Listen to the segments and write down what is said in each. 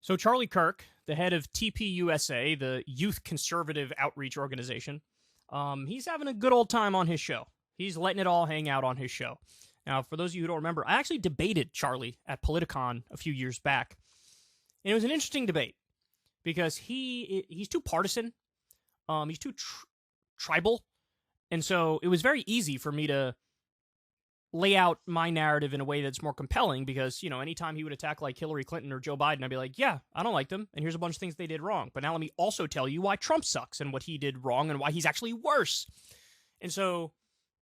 So Charlie Kirk, the head of TPUSA, the Youth Conservative Outreach Organization, he's having a good old time on his show. He's letting it all hang out on his show. Now, for those of you who don't remember, I actually debated Charlie at Politicon a few years back. And it was an interesting debate because he's too partisan. He's too tribal. And so it was very easy for me to lay out my narrative in a way that's more compelling because, anytime he would attack like Hillary Clinton or Joe Biden, I'd be like, yeah, I don't like them. And here's a bunch of things they did wrong. But now let me also tell you why Trump sucks and what he did wrong and why he's actually worse. And so,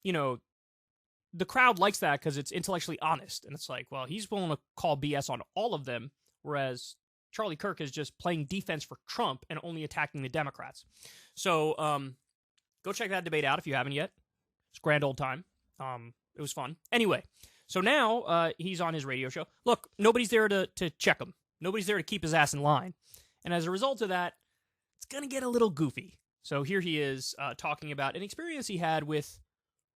the crowd likes that because it's intellectually honest. And it's like, well, he's willing to call BS on all of them, whereas Charlie Kirk is just playing defense for Trump and only attacking the Democrats. So go check that debate out if you haven't yet. It's a grand old time. It was fun. Anyway, so now he's on his radio show. Look, nobody's there to check him. Nobody's there to keep his ass in line. And as a result of that, it's going to get a little goofy. So here he is talking about an experience he had with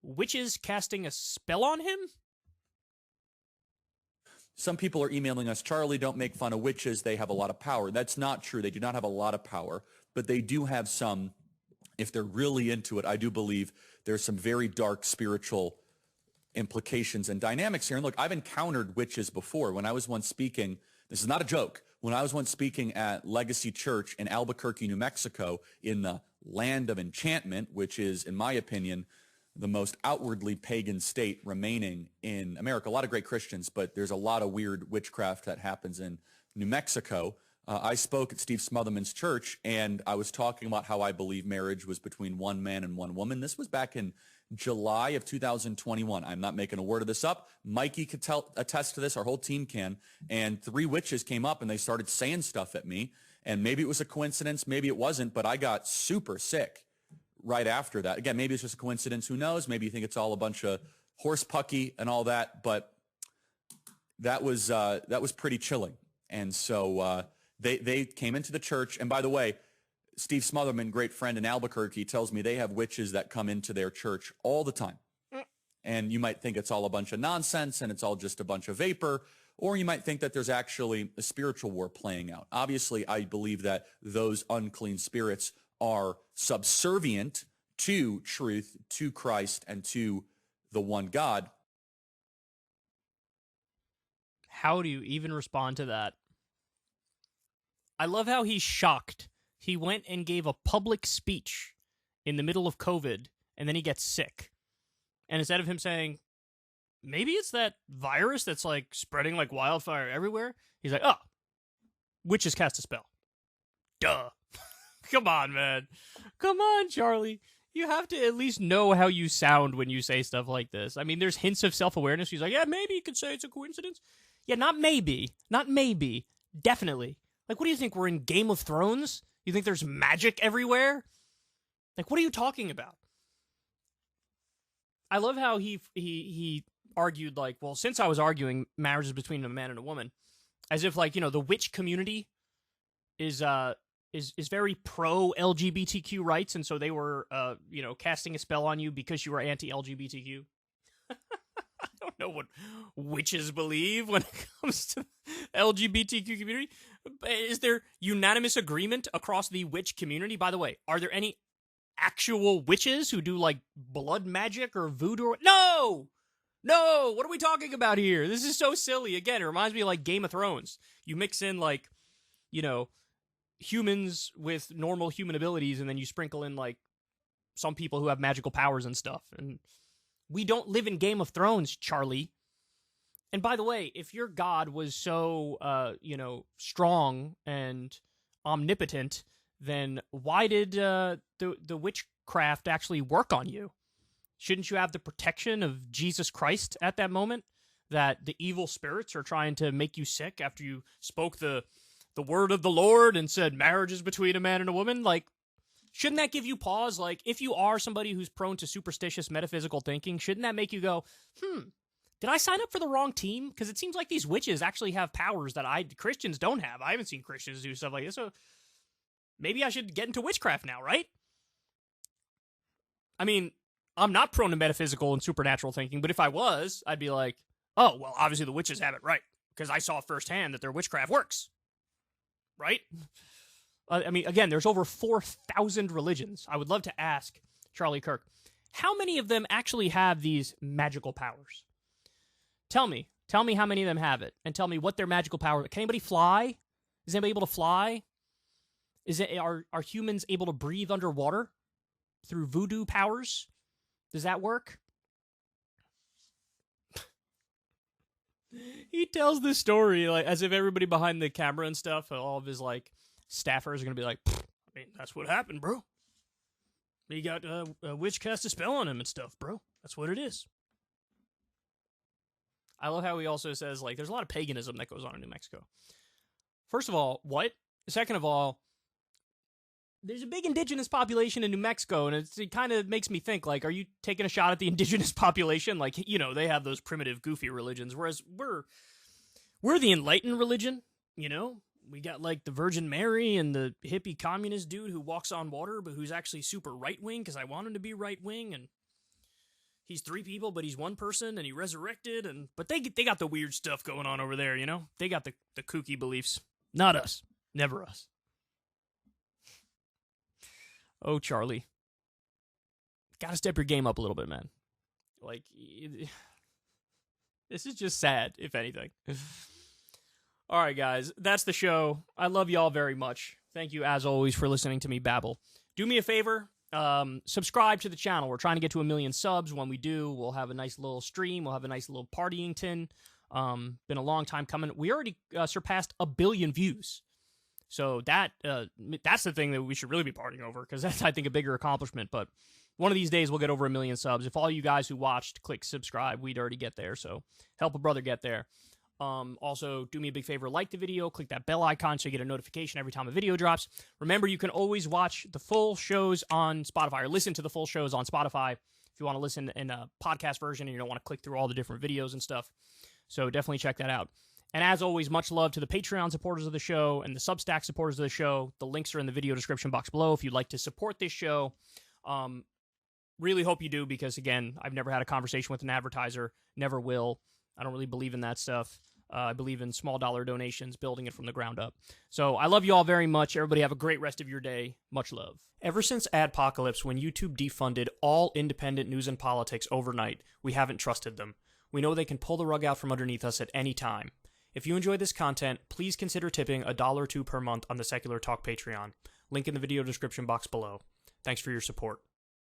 witches casting a spell on him. Some people are emailing us, Charlie, don't make fun of witches. They have a lot of power. That's not true. They do not have a lot of power, but they do have some, if they're really into it, I do believe there's some very dark spiritual implications and dynamics here. And look, I've encountered witches before. When I was once speaking, this is not a joke, when I was once speaking at Legacy Church in Albuquerque, New Mexico, in the land of enchantment, which is, in my opinion, the most outwardly pagan state remaining in America. A lot of great Christians, but there's a lot of weird witchcraft that happens in New Mexico. I spoke at Steve Smotherman's church, and I was talking about how I believe marriage was between one man and one woman. This was back in July of 2021. I'm not making a word of this up. Mikey could attest to this. Our whole team can. And 3 witches came up, and they started saying stuff at me. And maybe it was a coincidence, maybe it wasn't, but I got super sick right after that. Again, maybe it's just a coincidence. Who knows? Maybe you think it's all a bunch of horse pucky and all that, but that was pretty chilling. And so they came into the church. And by the way, Steve Smotherman, great friend in Albuquerque, tells me they have witches that come into their church all the time. And you might think it's all a bunch of nonsense and it's all just a bunch of vapor, or you might think that there's actually a spiritual war playing out. Obviously, I believe that those unclean spirits are subservient to truth, to Christ, and to the one God. How do you even respond to that? I love how he's shocked. He went and gave a public speech in the middle of COVID, and then he gets sick. And instead of him saying, maybe it's that virus that's like spreading like wildfire everywhere, he's like, oh, witches cast a spell. Duh. Come on, man. Come on, Charlie. You have to at least know how you sound when you say stuff like this. I mean, there's hints of self-awareness. He's like, yeah, maybe you could say it's a coincidence. Yeah, not maybe. Not maybe. Definitely. Like, what do you think? We're in Game of Thrones? You think there's magic everywhere? Like, what are you talking about? I love how he argued, like, well, since I was arguing marriage is between a man and a woman, as if, like, the witch community is very pro LGBTQ rights, and so they were, casting a spell on you because you were anti-LGBTQ. I don't know what witches believe when it comes to the LGBTQ community. Is there unanimous agreement across the witch community? By the way, are there any actual witches who do, like, blood magic or voodoo? No! What are we talking about here? This is so silly. Again, it reminds me of, like, Game of Thrones. You mix in, like, humans with normal human abilities, and then you sprinkle in, like, some people who have magical powers and stuff. And we don't live in Game of Thrones, Charlie. And by the way, if your God was so, strong and omnipotent, then why did the witchcraft actually work on you? Shouldn't you have the protection of Jesus Christ at that moment? That the evil spirits are trying to make you sick after you spoke the word of the Lord and said marriage is between a man and a woman? Like, shouldn't that give you pause? Like, if you are somebody who's prone to superstitious metaphysical thinking, shouldn't that make you go, did I sign up for the wrong team? Because it seems like these witches actually have powers that Christians don't have. I haven't seen Christians do stuff like this, so maybe I should get into witchcraft now, right? I mean, I'm not prone to metaphysical and supernatural thinking, but if I was, I'd be like, oh, well, obviously the witches have it right, because I saw firsthand that their witchcraft works. right? I mean, again, there's over 4,000 religions. I would love to ask Charlie Kirk, how many of them actually have these magical powers? Tell me how many of them have it, and tell me what their magical power. Can anybody fly? Is anybody able to fly? Are humans able to breathe underwater through voodoo powers? Does that work? He tells this story like as if everybody behind the camera and stuff, all of his like staffers are gonna be like, I mean, that's what happened, bro. He got a witch cast a spell on him and stuff, bro. That's what it is. I love how he also says, like, there's a lot of paganism that goes on in New Mexico. First of all, what? Second of all, there's a big indigenous population in New Mexico, and it kind of makes me think, like, are you taking a shot at the indigenous population? Like, you know, they have those primitive, goofy religions, whereas we're the enlightened religion, you know? We got, like, the Virgin Mary and the hippie communist dude who walks on water, but who's actually super right-wing, because I want him to be right-wing, and he's three people, but he's one person, and he resurrected, but they got the weird stuff going on over there, you know? They got the kooky beliefs. Not us. Never us. Oh, Charlie. Gotta step your game up a little bit, man. Like, this is just sad, if anything. All right, guys, that's the show. I love y'all very much. Thank you, as always, for listening to me babble. Do me a favor. Subscribe to the channel. We're trying to get to 1 million subs. When we do, we'll have a nice little stream. We'll have a nice little partying tin. Been a long time coming. We already surpassed 1 billion views. So that's the thing that we should really be partying over, because that's, I think, a bigger accomplishment. But one of these days, we'll get over 1 million subs. If all you guys who watched click subscribe, we'd already get there. So help a brother get there. Also, do me a big favor, like the video, click that bell icon so you get a notification every time a video drops. Remember, you can always watch the full shows on Spotify, or listen to the full shows on Spotify if you want to listen in a podcast version and you don't want to click through all the different videos and stuff. So definitely check that out. And as always, much love to the Patreon supporters of the show and the Substack supporters of the show. The links are in the video description box below if you'd like to support this show. Really hope you do, because, again, I've never had a conversation with an advertiser. Never will. I don't really believe in that stuff. I believe in small dollar donations, building it from the ground up. So I love you all very much. Everybody have a great rest of your day. Much love. Ever since Adpocalypse, when YouTube defunded all independent news and politics overnight, we haven't trusted them. We know they can pull the rug out from underneath us at any time. If you enjoy this content, please consider tipping $1 or $2 per month on the Secular Talk Patreon. Link in the video description box below. Thanks for your support.